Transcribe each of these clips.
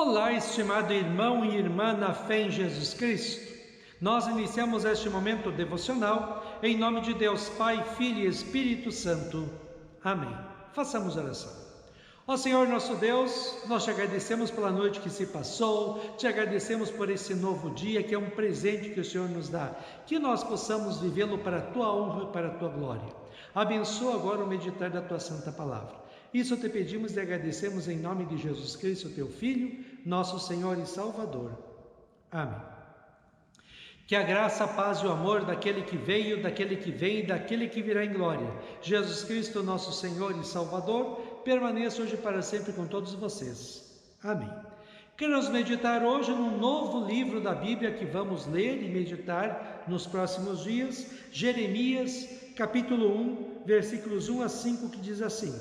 Olá, estimado irmão e irmã na fé em Jesus Cristo. Nós iniciamos este momento devocional em nome de Deus Pai, Filho e Espírito Santo. Amém. Façamos oração. Ó Senhor nosso Deus, nós te agradecemos pela noite que se passou, te agradecemos por esse novo dia que é um presente que o Senhor nos dá, que nós possamos vivê-lo para a tua honra e para a tua glória. Abençoa agora o meditar da tua santa palavra. Isso te pedimos e agradecemos em nome de Jesus Cristo, teu Filho, nosso Senhor e Salvador. Amém. Que a graça, a paz e o amor daquele que veio, daquele que vem e daquele que virá em glória, Jesus Cristo, nosso Senhor e Salvador, permaneça hoje para sempre com todos vocês. Amém. Queremos meditar hoje num novo livro da Bíblia que vamos ler e meditar nos próximos dias, Jeremias, capítulo 1, versículos 1 a 5, que diz assim: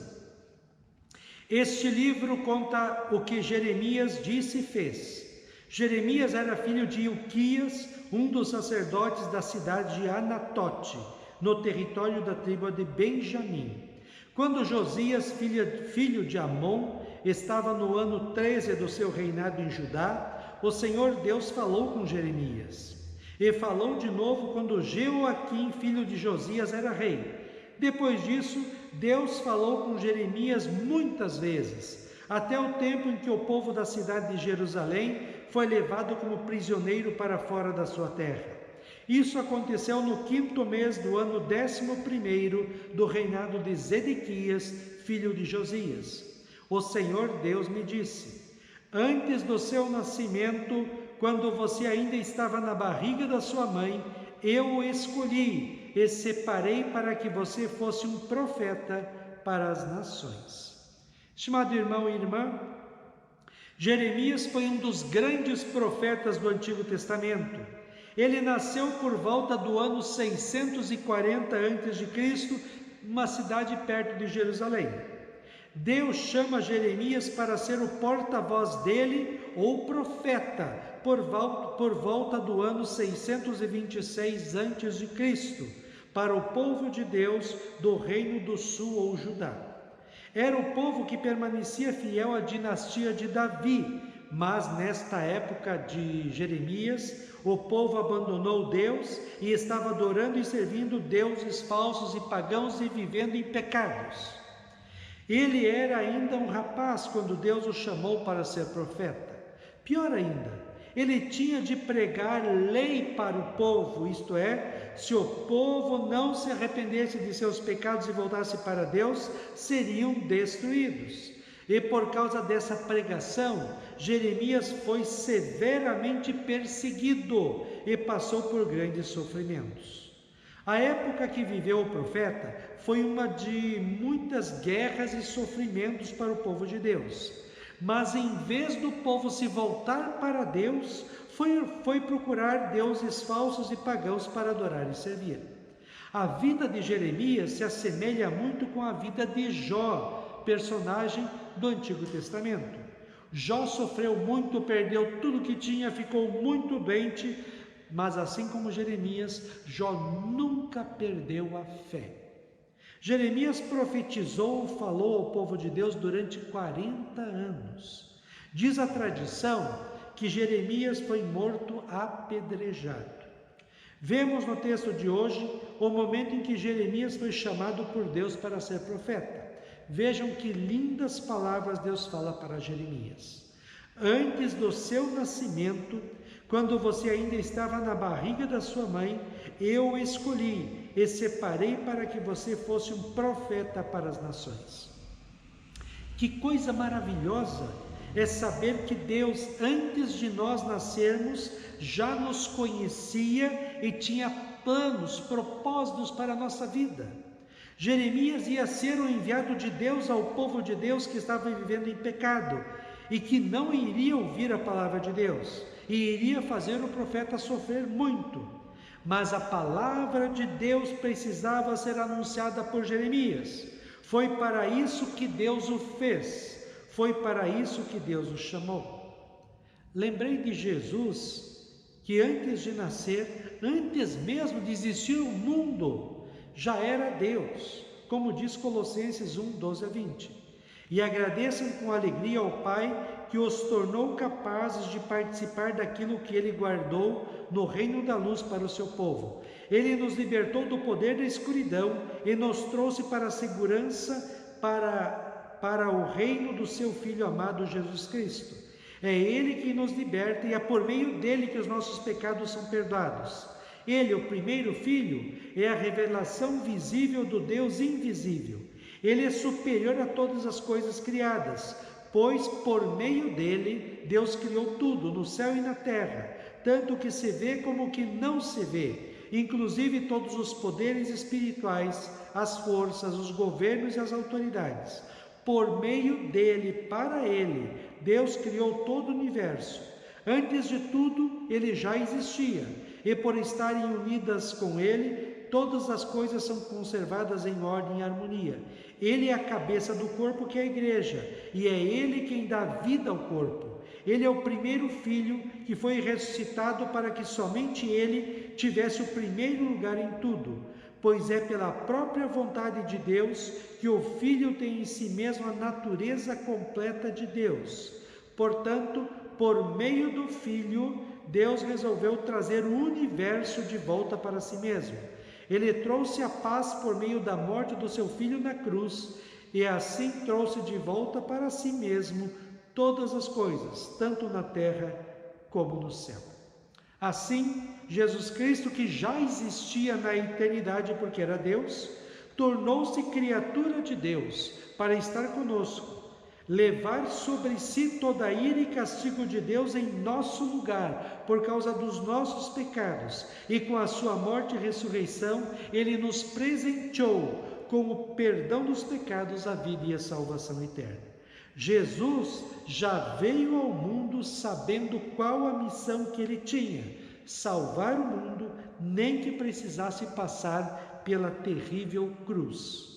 Este livro conta o que Jeremias disse e fez. Jeremias era filho de Ilquias, um dos sacerdotes da cidade de Anatote, no território da tribo de Benjamim. Quando Josias, filho de Amon, estava no ano 13 do seu reinado em Judá, o Senhor Deus falou com Jeremias. E falou de novo quando Jeoaquim, filho de Josias, era rei. Depois disso, Deus falou com Jeremias muitas vezes, até o tempo em que o povo da cidade de Jerusalém foi levado como prisioneiro para fora da sua terra. Isso aconteceu no 5º mês do ano 11º do reinado de Zedequias, filho de Josias. O Senhor Deus me disse: Antes do seu nascimento, quando você ainda estava na barriga da sua mãe, eu o escolhi e separei para que você fosse um profeta para as nações. Estimado irmão e irmã, Jeremias foi um dos grandes profetas do Antigo Testamento. Ele nasceu por volta do ano 640 a.C., numa cidade perto de Jerusalém. Deus chama Jeremias para ser o porta-voz dele, ou profeta, por volta do ano 626 a.C., para o povo de Deus do Reino do Sul ou Judá. Era o povo que permanecia fiel à dinastia de Davi, mas nesta época de Jeremias, o povo abandonou Deus e estava adorando e servindo deuses falsos e pagãos e vivendo em pecados. Ele era ainda um rapaz quando Deus o chamou para ser profeta. Pior ainda, ele tinha de pregar lei para o povo, isto é, se o povo não se arrependesse de seus pecados e voltasse para Deus, seriam destruídos. E por causa dessa pregação, Jeremias foi severamente perseguido e passou por grandes sofrimentos. A época que viveu o profeta foi uma de muitas guerras e sofrimentos para o povo de Deus. Mas em vez do povo se voltar para Deus, foi procurar deuses falsos e pagãos para adorar e servir. A vida de Jeremias se assemelha muito com a vida de Jó, personagem do Antigo Testamento. Jó sofreu muito, perdeu tudo que tinha, ficou muito doente, mas assim como Jeremias, Jó nunca perdeu a fé. Jeremias profetizou, falou ao povo de Deus durante 40 anos. Diz a tradição que Jeremias foi morto apedrejado. Vemos no texto de hoje o momento em que Jeremias foi chamado por Deus para ser profeta. Vejam que lindas palavras Deus fala para Jeremias. Antes do seu nascimento, quando você ainda estava na barriga da sua mãe, eu o escolhi e separei para que você fosse um profeta para as nações. Que coisa maravilhosa é saber que Deus, antes de nós nascermos, já nos conhecia e tinha planos, propósitos para a nossa vida. Jeremias ia ser o enviado de Deus ao povo de Deus que estava vivendo em pecado e que não iria ouvir a palavra de Deus e iria fazer o profeta sofrer muito. Mas a palavra de Deus precisava ser anunciada por Jeremias. Foi para isso que Deus o fez, foi para isso que Deus o chamou. Lembrei de Jesus, que antes de nascer, antes mesmo de existir o mundo, já era Deus, como diz Colossenses 1, 12 a 20. E agradeçam com alegria ao Pai que os tornou capazes de participar daquilo que Ele guardou no reino da luz para o seu povo. Ele nos libertou do poder da escuridão e nos trouxe para a segurança para o reino do seu Filho amado Jesus Cristo. É Ele que nos liberta e é por meio dele que os nossos pecados são perdoados. Ele, o primeiro Filho, é a revelação visível do Deus invisível. Ele é superior a todas as coisas criadas, pois por meio dele Deus criou tudo, no céu e na terra, tanto o que se vê como o que não se vê, inclusive todos os poderes espirituais, as forças, os governos e as autoridades. Por meio dele, para ele, Deus criou todo o universo. Antes de tudo, ele já existia, e por estarem unidas com ele, todas as coisas são conservadas em ordem e harmonia. Ele é a cabeça do corpo, que é a igreja, e é ele quem dá vida ao corpo. Ele é o primeiro Filho que foi ressuscitado para que somente ele tivesse o primeiro lugar em tudo, pois é pela própria vontade de Deus que o Filho tem em si mesmo a natureza completa de Deus. Portanto, por meio do Filho, Deus resolveu trazer o universo de volta para si mesmo. Ele trouxe a paz por meio da morte do seu Filho na cruz, e assim trouxe de volta para si mesmo todas as coisas, tanto na terra como no céu. Assim, Jesus Cristo, que já existia na eternidade porque era Deus, tornou-se criatura de Deus para estar conosco, levar sobre si toda a ira e castigo de Deus em nosso lugar, por causa dos nossos pecados, e com a sua morte e ressurreição, ele nos presenteou com o perdão dos pecados, a vida e a salvação eterna. Jesus já veio ao mundo sabendo qual a missão que ele tinha: salvar o mundo, nem que precisasse passar pela terrível cruz.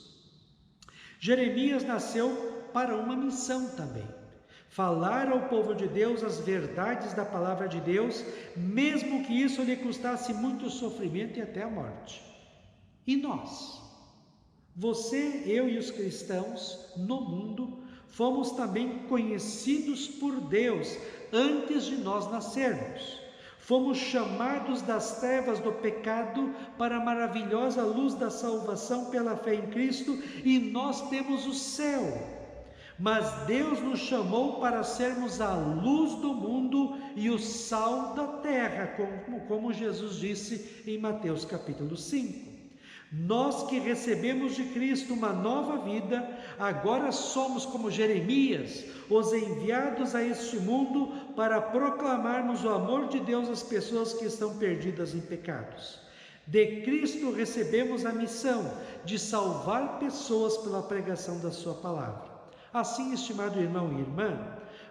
Jeremias nasceu para uma missão também: falar ao povo de Deus as verdades da palavra de Deus, mesmo que isso lhe custasse muito sofrimento e até a morte. E nós? Você, eu e os cristãos no mundo fomos também conhecidos por Deus antes de nós nascermos. Fomos chamados das trevas do pecado para a maravilhosa luz da salvação pela fé em Cristo, e nós temos o céu. Mas Deus nos chamou para sermos a luz do mundo e o sal da terra, como Jesus disse em Mateus capítulo 5. Nós que recebemos de Cristo uma nova vida, agora somos como Jeremias, os enviados a este mundo para proclamarmos o amor de Deus às pessoas que estão perdidas em pecados. De Cristo recebemos a missão de salvar pessoas pela pregação da sua palavra. Assim, estimado irmão e irmã,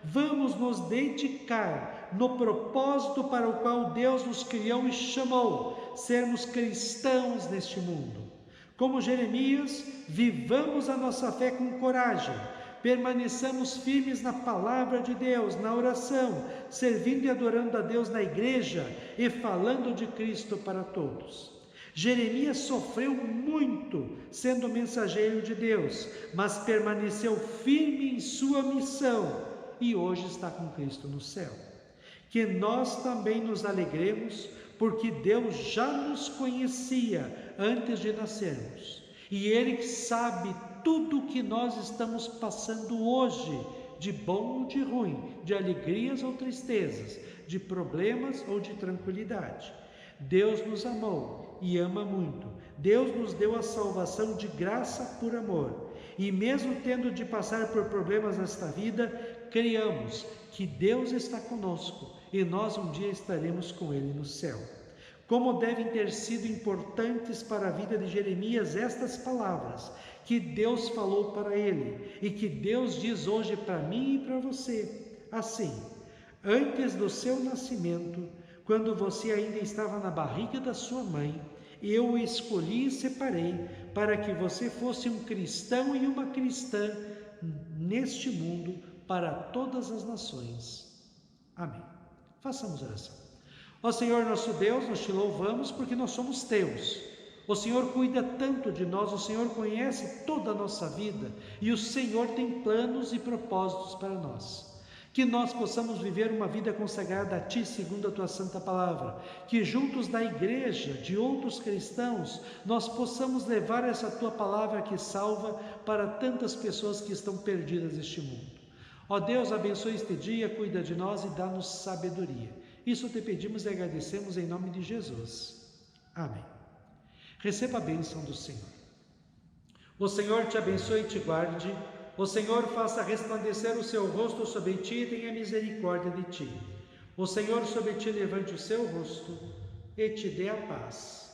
vamos nos dedicar no propósito para o qual Deus nos criou e chamou, sermos cristãos neste mundo. Como Jeremias, vivamos a nossa fé com coragem, permaneçamos firmes na palavra de Deus, na oração, servindo e adorando a Deus na igreja e falando de Cristo para todos. Jeremias sofreu muito sendo mensageiro de Deus, mas permaneceu firme em sua missão e hoje está com Cristo no céu. Que nós também nos alegremos, porque Deus já nos conhecia antes de nascermos, e Ele sabe tudo o que nós estamos passando hoje, de bom ou de ruim, de alegrias ou tristezas, de problemas ou de tranquilidade. Deus nos amou e ama muito. Deus nos deu a salvação de graça por amor. E mesmo tendo de passar por problemas nesta vida, creiamos que Deus está conosco e nós um dia estaremos com Ele no céu. Como devem ter sido importantes para a vida de Jeremias estas palavras que Deus falou para ele e que Deus diz hoje para mim e para você. Assim, antes do seu nascimento, quando você ainda estava na barriga da sua mãe, eu o escolhi e separei para que você fosse um cristão e uma cristã neste mundo para todas as nações. Amém. Façamos oração. Ó Senhor nosso Deus, nós te louvamos porque nós somos teus. O Senhor cuida tanto de nós, o Senhor conhece toda a nossa vida e o Senhor tem planos e propósitos para nós. que nós possamos viver uma vida consagrada a Ti segundo a Tua Santa Palavra, que juntos da igreja, de outros cristãos, nós possamos levar essa Tua Palavra que salva para tantas pessoas que estão perdidas neste mundo. Ó Deus, abençoe este dia, cuida de nós e dá-nos sabedoria. Isso te pedimos e agradecemos em nome de Jesus. Amém. Receba a bênção do Senhor. O Senhor te abençoe e te guarde. O Senhor faça resplandecer o seu rosto sobre ti e tenha misericórdia de ti. O Senhor sobre ti levante o seu rosto e te dê a paz.